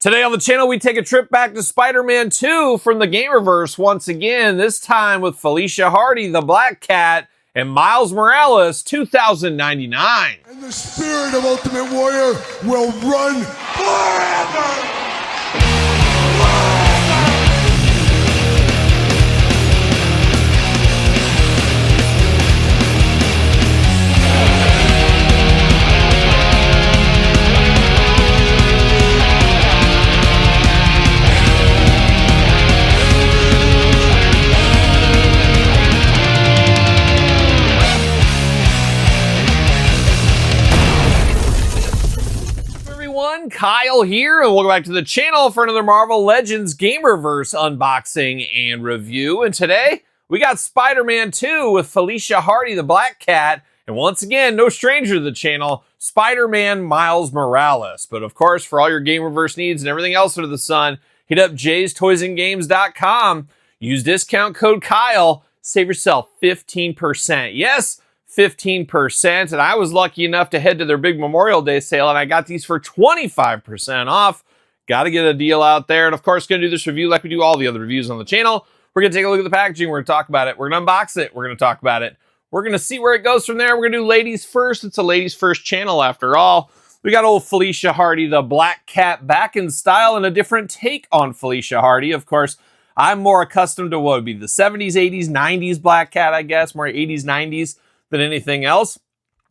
Today on the channel, we take a trip back to Spider-Man 2 from the gamerverse once again, this time with Felicia Hardy, the Black Cat, and Miles Morales, 2099. And the spirit of Ultimate Warrior will run forever! Kyle here, and welcome back to the channel for another Marvel Legends Gamerverse unboxing and review. And today, we got Spider-Man 2 with Felicia Hardy, the Black Cat, and once again, no stranger to the channel, Spider-Man Miles Morales. But of course, for all your Gamerverse needs and everything else under the sun, hit up jaystoysandgames.com, use discount code Kyle, save yourself 15%. Yes, 15%, and I was lucky enough to head to their big Memorial Day sale, and I got these for 25% off. Got to get a deal out there, and of course, going to do this review like we do all the other reviews on the channel. We're going to take a look at the packaging, we're going to talk about it, we're going to unbox it, we're going to talk about it. We're going to see where it goes from there. We're going to do ladies first. It's a ladies first channel after all. We got old Felicia Hardy, the Black Cat, back in style and a different take on Felicia Hardy. Of course, I'm more accustomed to what would be the 70s, 80s, 90s Black Cat, I guess, more 80s, 90s. Than anything else.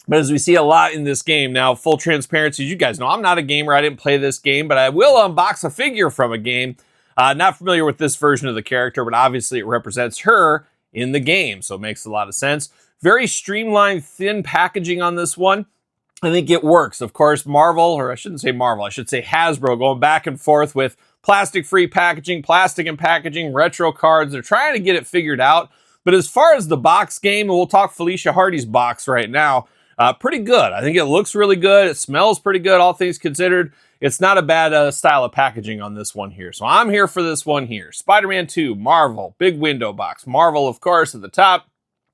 But as we see a lot in this game, now full transparency, you guys know I'm not a gamer, I didn't play this game, but I will unbox a figure from a game. Not familiar with this version of the character, but obviously it represents her in the game, so it makes a lot of sense. Very streamlined, thin packaging on this one. I think it works. Of course, Marvel, or I shouldn't say Marvel, I should say Hasbro, going back and forth with plastic-free packaging, plastic and packaging, retro cards. They're trying to get it figured out. But as far as the box game, and we'll talk Felicia Hardy's box right now, pretty good. I think it looks really good. It smells pretty good, all things considered. It's not a bad style of packaging on this one here. So I'm here for this one here. Spider-Man 2, Marvel, big window box. Marvel, of course, at the top.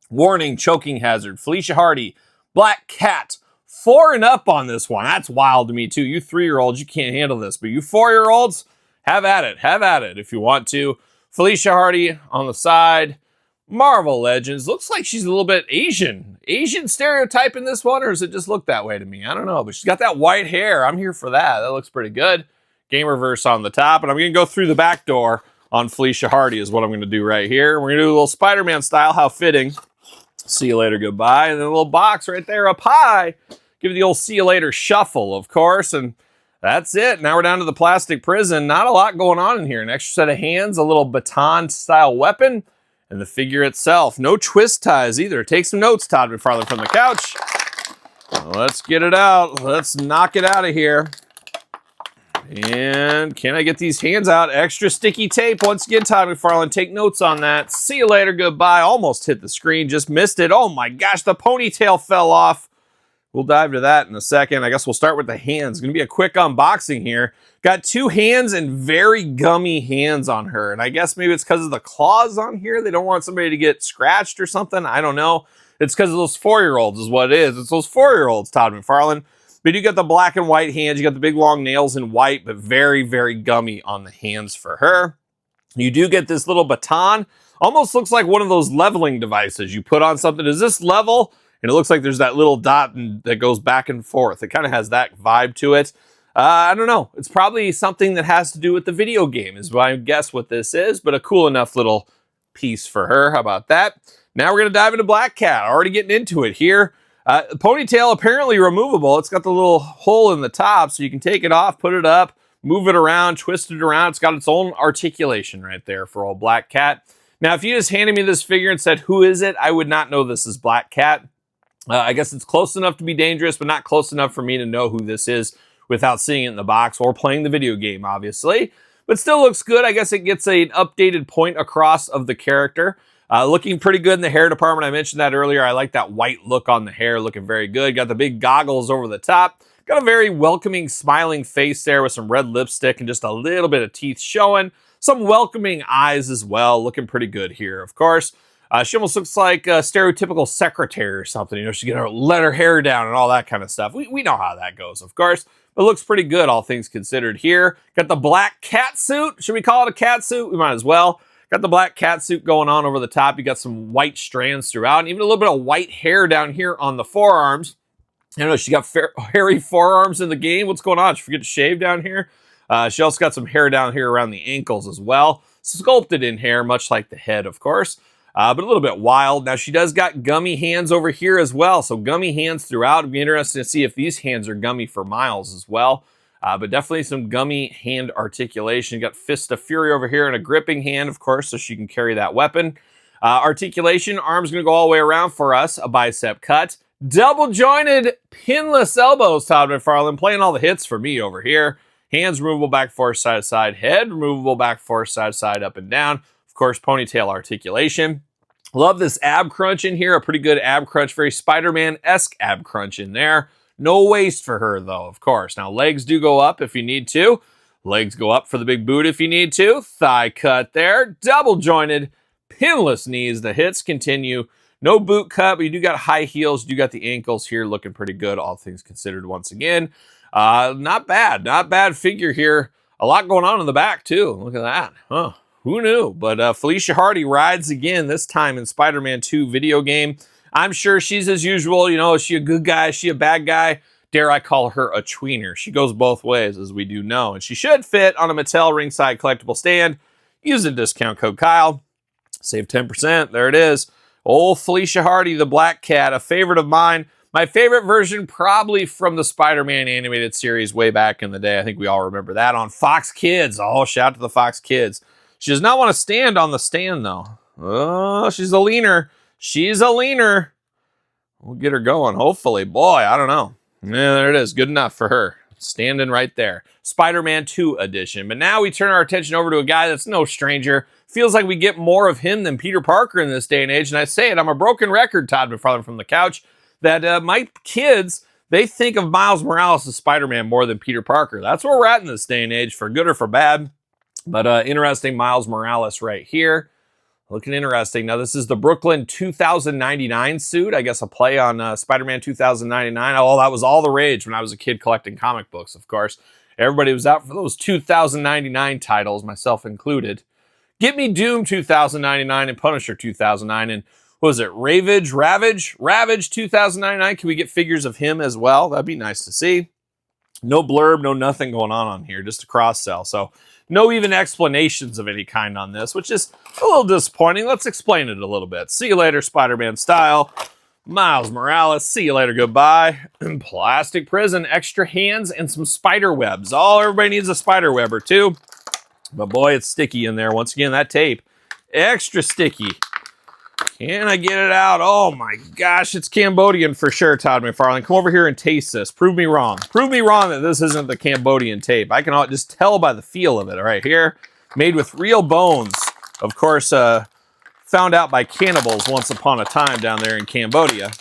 Warning, choking hazard. Felicia Hardy, Black Cat. 4 and up on this one. That's wild to me, too. You 3-year-olds, you can't handle this. But you 4-year-olds, have at it. Have at it if you want to. Felicia Hardy on the side. Marvel Legends. Looks like she's a little bit Asian. Asian stereotype in this one, or does it just look that way to me? I don't know, but she's got that white hair. I'm here for that. That looks pretty good. Gamerverse on the top, and I'm going to go through the back door on Felicia Hardy is what I'm going to do right here. We're going to do a little Spider-Man style. How fitting. See you later, goodbye. And then a little box right there up high. Give the old see you later shuffle, of course, and that's it. Now we're down to the plastic prison. Not a lot going on in here. An extra set of hands, a little baton-style weapon, and the figure itself. No twist ties either. Take some notes, Todd McFarlane from the couch. Let's get it out. Let's knock it out of here. And can I get these hands out? Extra sticky tape. Once again, Todd McFarlane, take notes on that. See you later, goodbye. Almost hit the screen, just missed it. Oh my gosh, the ponytail fell off. We'll dive into that in a second. I guess we'll start with the hands. It's going to be a quick unboxing here. Got 2 hands and very gummy hands on her. And I guess maybe it's because of the claws on here. They don't want somebody to get scratched or something. I don't know. It's because of those 4-year-olds is what it is. It's those 4-year-olds, Todd McFarlane. But you got the black and white hands. You got the big long nails in white, but very, very gummy on the hands for her. You do get this little baton. Almost looks like one of those leveling devices. You put on something. Is this level? And it looks like there's that little dot that goes back and forth. It kind of has that vibe to it. I don't know. It's probably something that has to do with the video game is what I guess what this is, but a cool enough little piece for her. How about that? Now we're going to dive into Black Cat. Already getting into it here. Ponytail apparently removable. It's got the little hole in the top, so you can take it off, put it up, move it around, twist it around. It's got its own articulation right there for old Black Cat. Now, if you just handed me this figure and said, who is it? I would not know this is Black Cat. I guess it's close enough to be dangerous, but not close enough for me to know who this is without seeing it in the box or playing the video game, obviously. But still looks good. I guess it gets an updated point across of the character. Looking pretty good in the hair department. I mentioned that earlier. I like that white look on the hair, looking very good. Got the big goggles over the top. Got a very welcoming, smiling face there with some red lipstick and just a little bit of teeth showing. Some welcoming eyes as well. Looking pretty good here, of course. She almost looks like a stereotypical secretary or something. You know, she's going to let her hair down and all that kind of stuff. We know how that goes, of course. but it looks pretty good, all things considered here. Got the black cat suit. Should we call it a cat suit? We might as well. Got the black cat suit going on over the top. You got some white strands throughout, and even a little bit of white hair down here on the forearms. I don't know, she got hairy forearms in the game. What's going on? Did she forget to shave down here? She also got some hair down here around the ankles as well. Sculpted in hair, much like the head, of course. But a little bit wild. Now, she does got gummy hands over here as well. So gummy hands throughout. It'd be interesting to see if these hands are gummy for Miles as well. But definitely some gummy hand articulation. You got Fist of Fury over here and a gripping hand, of course, so she can carry that weapon. Articulation, arm's going to go all the way around for us. A bicep cut. Double jointed pinless elbows, Todd McFarlane, playing all the hits for me over here. Hands removable back, forth, side to side. Head removable back, forth, side to side, up and down. Of course, ponytail articulation. Love this ab crunch in here. A pretty good ab crunch. Very Spider-Man-esque ab crunch in there. No waist for her, though, of course. Now, legs do go up if you need to. Legs go up for the big boot if you need to. Thigh cut there. Double jointed. Pinless knees. The hits continue. No boot cut, but you do got high heels. You do got the ankles here looking pretty good, all things considered once again. Not bad. Not bad figure here. A lot going on in the back, too. Look at that. Huh. Who knew? But Felicia Hardy rides again, this time in Spider-Man 2 video game. I'm sure she's as usual. You know, is she a good guy? Is she a bad guy? Dare I call her a tweener? She goes both ways, as we do know. And she should fit on a Mattel ringside collectible stand. Use the discount code Kyle. Save 10%. There it is. Old Felicia Hardy, the Black Cat, a favorite of mine. My favorite version probably from the Spider-Man animated series way back in the day. I think we all remember that on Fox Kids. Oh, shout out to the Fox Kids. She does not want to stand on the stand, though. Oh, she's a leaner. She's a leaner. We'll get her going, hopefully. Boy, I don't know. Yeah, there it is. Good enough for her. Standing right there. Spider-Man 2 edition. But now we turn our attention over to a guy that's no stranger. Feels like we get more of him than Peter Parker in this day and age. And I say it, I'm a broken record, Todd McFarlane from the couch, that my kids, they think of Miles Morales as Spider-Man more than Peter Parker. That's where we're at in this day and age, for good or for bad. But interesting Miles Morales right here. Looking interesting. Now, this is the Brooklyn 2099 suit. I guess a play on Spider-Man 2099. Oh, that was all the rage when I was a kid collecting comic books, of course. Everybody was out for those 2099 titles, myself included. Get me Doom 2099 and Punisher 2009. And what was it? Ravage 2099. Can we get figures of him as well? That'd be nice to see. No blurb, no nothing going on here. Just a cross-sell. So no even explanations of any kind on this, which is a little disappointing. Let's explain it a little bit. See you later, Spider-Man style. Miles Morales, see you later, goodbye. Plastic prison, extra hands, and some spider webs. Everybody needs a spider web or two. But boy, it's sticky in there. Once again, that tape, extra sticky. Can I get it out? Oh my gosh, it's Cambodian for sure, Todd McFarlane. Come over here and taste this. Prove me wrong. Prove me wrong that this isn't the Cambodian tape. I can just tell by the feel of it right here. Made with real bones. Of course, found out by cannibals once upon a time down there in Cambodia.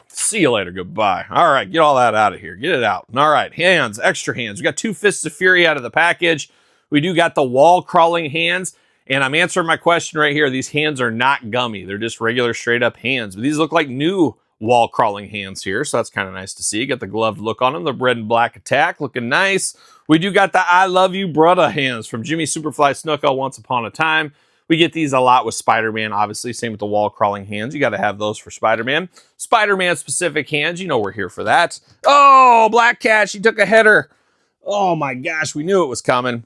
See you later, goodbye. All right, get all that out of here. Get it out. All right, hands, extra hands. We got 2 Fists of Fury out of the package. We do got the wall crawling hands. And I'm answering my question right here. These hands are not gummy. They're just regular straight up hands. But these look like new wall crawling hands here. So that's kind of nice to see. Got the gloved look on them. The red and black attack looking nice. We do got the I love you brother hands from Jimmy Superfly Snuka once upon a time. We get these a lot with Spider-Man, obviously. Same with the wall crawling hands. You got to have those for Spider-Man. Spider-Man specific hands. You know we're here for that. Oh, Black Cat. She took a header. Oh my gosh. We knew it was coming.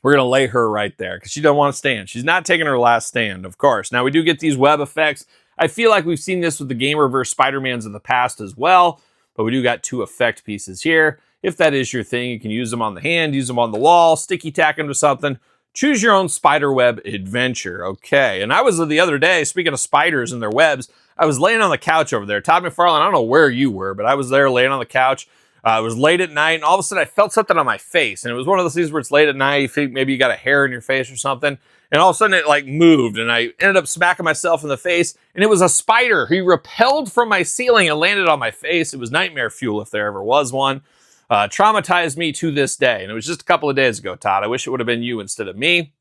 We're going to lay her right there because she doesn't want to stand. She's not taking her last stand, of course. Now, we do get these web effects. I feel like we've seen this with the gamerverse Spider-Mans of the past as well, but we do got 2 effect pieces here. If that is your thing, you can use them on the hand, use them on the wall, sticky tack them to something. Choose your own spiderweb adventure. Okay, and I was the other day, speaking of spiders and their webs, I was laying on the couch over there. Todd McFarlane, I don't know where you were, but I was there laying on the couch. It was late at night, and all of a sudden I felt something on my face. And it was one of those things where it's late at night, you think maybe you got a hair in your face or something. And all of a sudden it like moved, and I ended up smacking myself in the face. And it was a spider. He repelled from my ceiling and landed on my face. It was nightmare fuel if there ever was one. Traumatized me to this day. And it was just a couple of days ago, Todd. I wish it would have been you instead of me.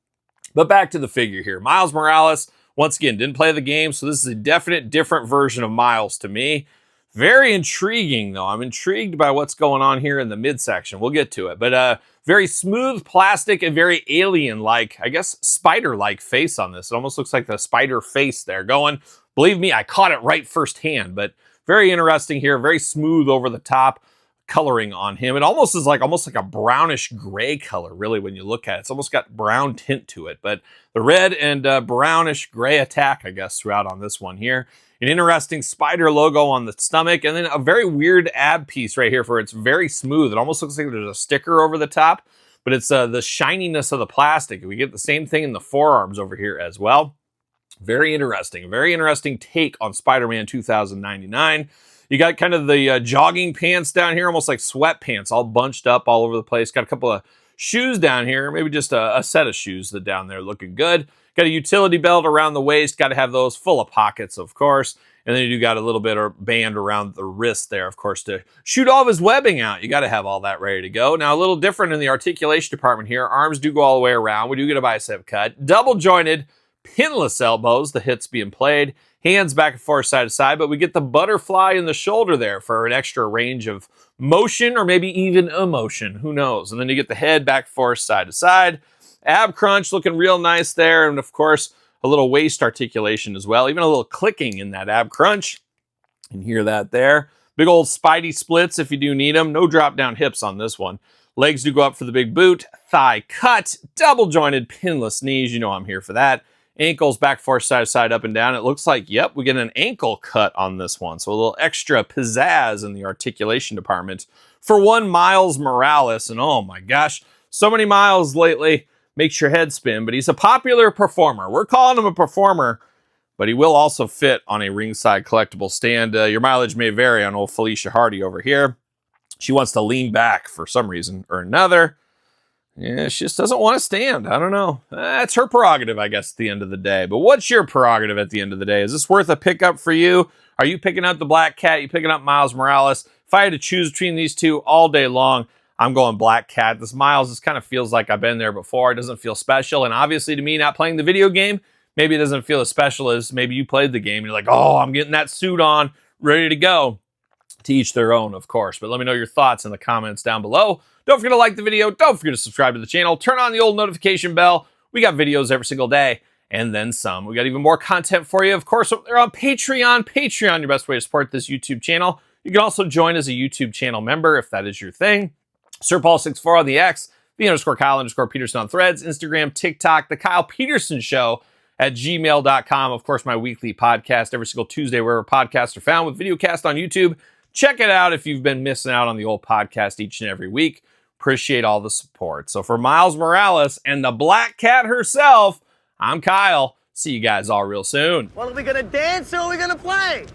But back to the figure here. Miles Morales, once again, didn't play the game. So this is a definite different version of Miles to me. Very intriguing, though. I'm intrigued by what's going on here in the midsection. We'll get to it. But very smooth plastic and very alien-like, I guess spider-like face on this. It almost looks like the spider face there going. Believe me, I caught it right firsthand, but very interesting here. Very smooth over the top coloring on him. It almost is almost like a brownish gray color, really, when you look at it. It's almost got brown tint to it, but the red and brownish gray attack, I guess, throughout on this one here. An interesting spider logo on the stomach, and then a very weird ab piece right here for it's very smooth. It almost looks like there's a sticker over the top, but it's the shininess of the plastic. We get the same thing in the forearms over here as well. Very interesting take on Spider-Man 2099. You got kind of the jogging pants down here, almost like sweatpants, all bunched up all over the place. Got a couple of shoes down here, maybe just a set of shoes that down there looking good. Got a utility belt around the waist. Got to have those full of pockets, of course. And then you got a little bit of band around the wrist there, of course, to shoot all of his webbing out. You got to have all that ready to go. Now, a little different in the articulation department here. Arms do go all the way around. We do get a bicep cut. Double jointed, pinless elbows, the hits being played. Hands back and forth, side to side. But we get the butterfly in the shoulder there for an extra range of motion or maybe even emotion. Who knows? And then you get the head back and forth, side to side. Ab crunch looking real nice there. And of course, a little waist articulation as well. Even a little clicking in that ab crunch. You can hear that there. Big old Spidey splits if you do need them. No drop down hips on this one. Legs do go up for the big boot. Thigh cut. Double jointed pinless knees. You know I'm here for that. Ankles back, forth, side to side, up and down. It looks like, yep, we get an ankle cut on this one. So a little extra pizzazz in the articulation department for one Miles Morales. And oh my gosh, so many Miles lately. Makes your head spin, but he's a popular performer. We're calling him a performer, but he will also fit on a ringside collectible stand. Your mileage may vary on old Felicia Hardy over here. She wants to lean back for some reason or another. Yeah, she just doesn't want to stand. I don't know. That's her prerogative, I guess, at the end of the day. But what's your prerogative at the end of the day? Is this worth a pickup for you? Are you picking up the Black Cat? You picking up Miles Morales? If I had to choose between these two all day long, I'm going Black Cat. This Miles just kind of feels like I've been there before. It doesn't feel special. And obviously to me, not playing the video game, maybe it doesn't feel as special as maybe you played the game. You're like, oh, I'm getting that suit on, ready to go. To each their own, of course. But let me know your thoughts in the comments down below. Don't forget to like the video. Don't forget to subscribe to the channel. Turn on the old notification bell. We got videos every single day and then some. We got even more content for you. Of course, they're on Patreon. Patreon, your best way to support this YouTube channel. You can also join as a YouTube channel member if that is your thing. SirPaul64 on the X, _Kyle_Peterson on Threads, Instagram, TikTok, The Kyle Peterson Show at gmail.com. Of course, my weekly podcast every single Tuesday wherever podcasts are found with video cast on YouTube. Check it out if you've been missing out on the old podcast each and every week. Appreciate all the support. So for Miles Morales and the Black Cat herself, I'm Kyle. See you guys all real soon. Well, are we going to dance or are we going to play?